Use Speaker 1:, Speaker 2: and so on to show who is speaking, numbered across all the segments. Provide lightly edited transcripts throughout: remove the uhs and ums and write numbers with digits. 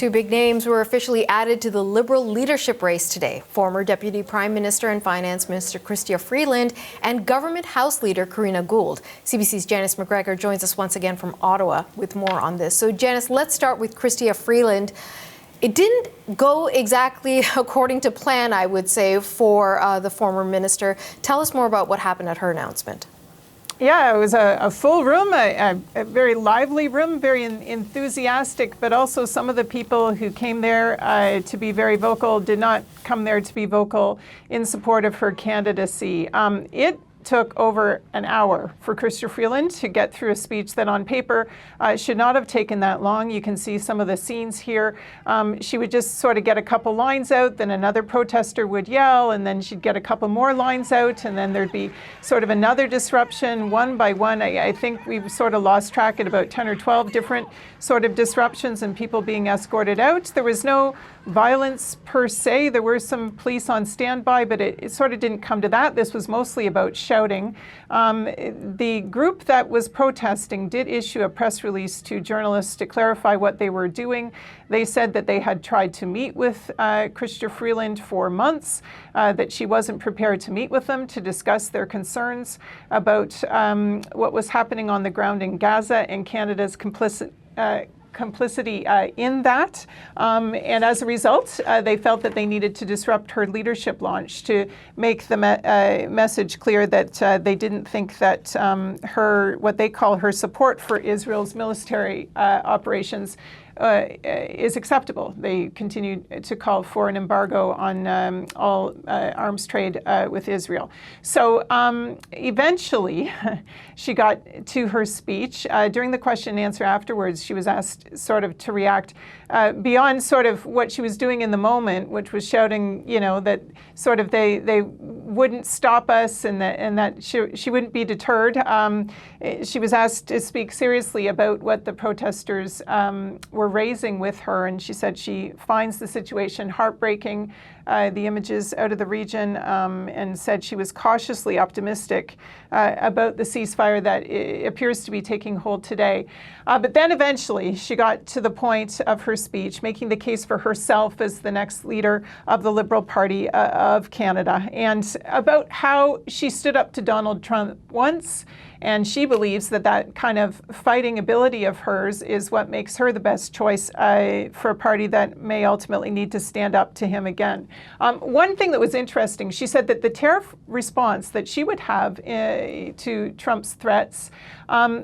Speaker 1: Two big names were officially added to the Liberal leadership race today. Former Deputy Prime Minister and Finance Minister Chrystia Freeland and Government House Leader Karina Gould. CBC's Janice McGregor joins us once again from Ottawa with more on this. So Janice, let's start with Chrystia Freeland. It didn't go exactly according to plan, I would say, for the former minister. Tell us more about what happened at her announcement.
Speaker 2: Yeah, it was a full room, a very lively room, very enthusiastic, but also some of the people who came there to be very vocal did not come there to be vocal in support of her candidacy. It took over an hour for Chrystia Freeland to get through a speech that on paper should not have taken that long. You can see some of the scenes here. She would just sort of get a couple lines out, then another protester would yell, and then she'd get a couple more lines out, and then there'd be sort of another disruption one by one. I think we've sort of lost track at about 10 or 12 different sort of disruptions and people being escorted out. There was no violence per se. There were some police on standby, but it sort of didn't come to that. This was mostly about shouting. The group that was protesting did issue a press release to journalists to clarify what they were doing. They said that they had tried to meet with Chrystia Freeland for months, that she wasn't prepared to meet with them to discuss their concerns about what was happening on the ground in Gaza and Canada's complicity in that. And as a result, they felt that they needed to disrupt her leadership launch to make the message clear that they didn't think that what they call her support for Israel's military operations is acceptable. They continue to call for an embargo on all arms trade with Israel. So eventually, she got to her speech. During the question and answer afterwards, she was asked sort of to react beyond sort of what she was doing in the moment, which was shouting, you know, that sort of they wouldn't stop us and that she wouldn't be deterred. She was asked to speak seriously about what the protesters were raising with her, and she said she finds the situation heartbreaking, the images out of the region, and said she was cautiously optimistic about the ceasefire that appears to be taking hold today. But then eventually she got to the point of her speech, making the case for herself as the next leader of the Liberal Party of Canada, and about how she stood up to Donald Trump once, and she believes that that kind of fighting ability of hers is what makes her the best choice for a party that may ultimately need to stand up to him again. One thing that was interesting, she said that the tariff response that she would have to Trump's threats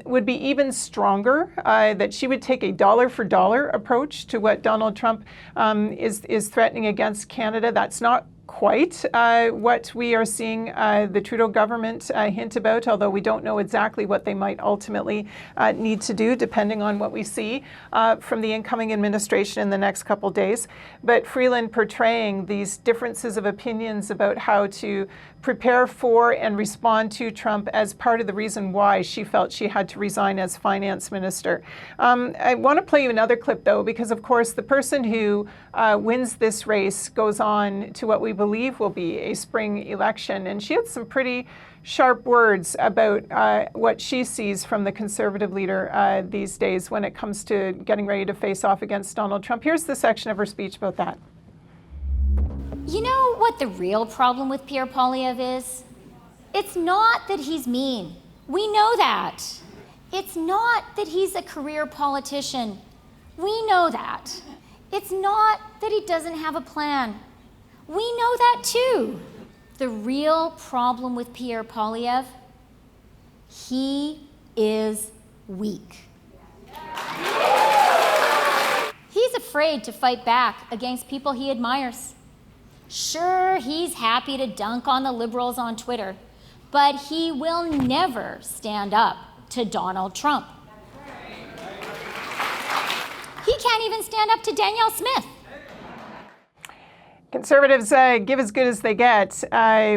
Speaker 2: would be even stronger, that she would take a dollar for dollar approach to what Donald Trump is threatening against Canada. That's not quite what we are seeing the Trudeau government hint about, although we don't know exactly what they might ultimately need to do, depending on what we see from the incoming administration in the next couple days. But Freeland portraying these differences of opinions about how to prepare for and respond to Trump as part of the reason why she felt she had to resign as finance minister. I want to play you another clip, though, because, of course, the person who wins this race goes on to what we believe will be a spring election. And she had some pretty sharp words about what she sees from the Conservative leader these days when it comes to getting ready to face off against Donald Trump. Here's the section of her speech about that.
Speaker 3: You know what the real problem with Pierre Poilievre is? It's not that he's mean. We know that. It's not that he's a career politician. We know that. It's not that he doesn't have a plan. We know that too. The real problem with Pierre Poilievre, he is weak. He's afraid to fight back against people he admires. Sure, he's happy to dunk on the Liberals on Twitter, but he will never stand up to Donald Trump. He can't even stand up to Danielle Smith.
Speaker 2: Conservatives give as good as they get.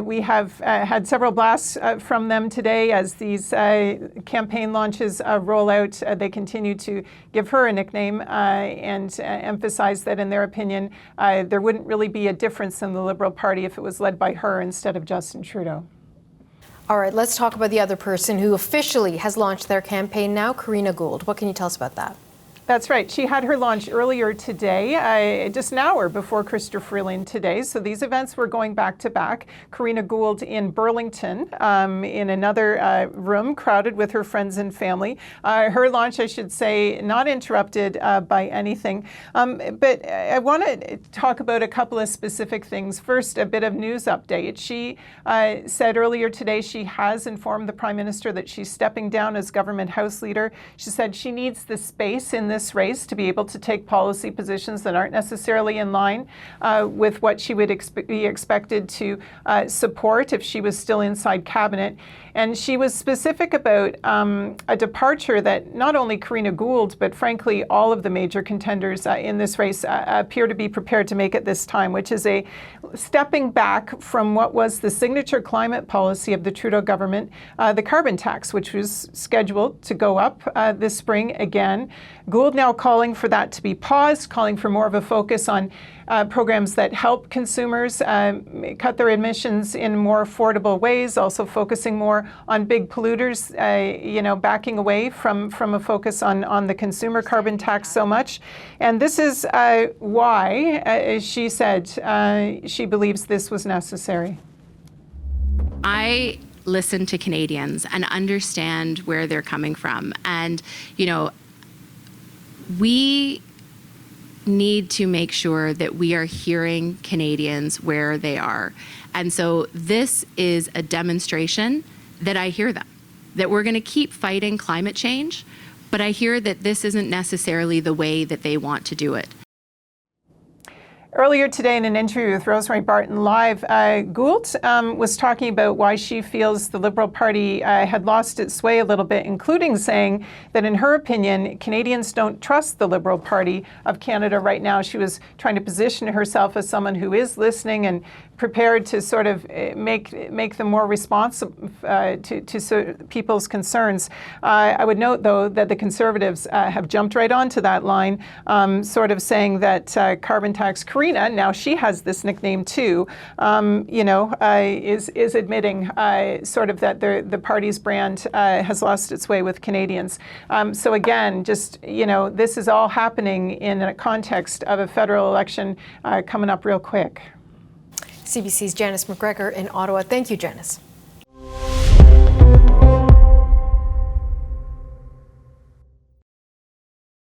Speaker 2: We have had several blasts from them today as these campaign launches roll out. They continue to give her a nickname and emphasize that, in their opinion, there wouldn't really be a difference in the Liberal Party if it was led by her instead of Justin Trudeau.
Speaker 1: All right, let's talk about the other person who officially has launched their campaign now, Karina Gould. What can you tell us about that?
Speaker 2: That's right. She had her launch earlier today, just an hour before Chrystia Freeland today. So these events were going back to back. Karina Gould in Burlington, in another room, crowded with her friends and family. Her launch, I should say, not interrupted by anything. But I want to talk about a couple of specific things. First, a bit of news update. She said earlier today she has informed the Prime Minister that she's stepping down as government House Leader. She said she needs the space in this race to be able to take policy positions that aren't necessarily in line with what she would be expected to support if she was still inside cabinet. And she was specific about a departure that not only Karina Gould, but frankly all of the major contenders in this race appear to be prepared to make at this time, which is a stepping back from what was the signature climate policy of the Trudeau government, the carbon tax, which was scheduled to go up this spring again. Gould now calling for that to be paused, calling for more of a focus on programs that help consumers cut their emissions in more affordable ways, also focusing more on big polluters, backing away from a focus on the consumer carbon tax so much. And this is why, as she said, she believes this was necessary.
Speaker 4: I listen to Canadians and understand where they're coming from. And, we need to make sure that we are hearing Canadians where they are. And so this is a demonstration that I hear them, that we're going to keep fighting climate change, but I hear that this isn't necessarily the way that they want to do it.
Speaker 2: Earlier today in an interview with Rosemary Barton Live, Gould was talking about why she feels the Liberal Party had lost its way a little bit, including saying that in her opinion, Canadians don't trust the Liberal Party of Canada right now. She was trying to position herself as someone who is listening and prepared to sort of make them more responsive to people's concerns. I would note, though, that the Conservatives have jumped right onto that line, sort of saying that carbon tax Karina, now she has this nickname too, is admitting sort of that the party's brand has lost its way with Canadians. So again, just, this is all happening in a context of a federal election coming up real quick.
Speaker 1: CBC's Janice McGregor in Ottawa. Thank you, Janice.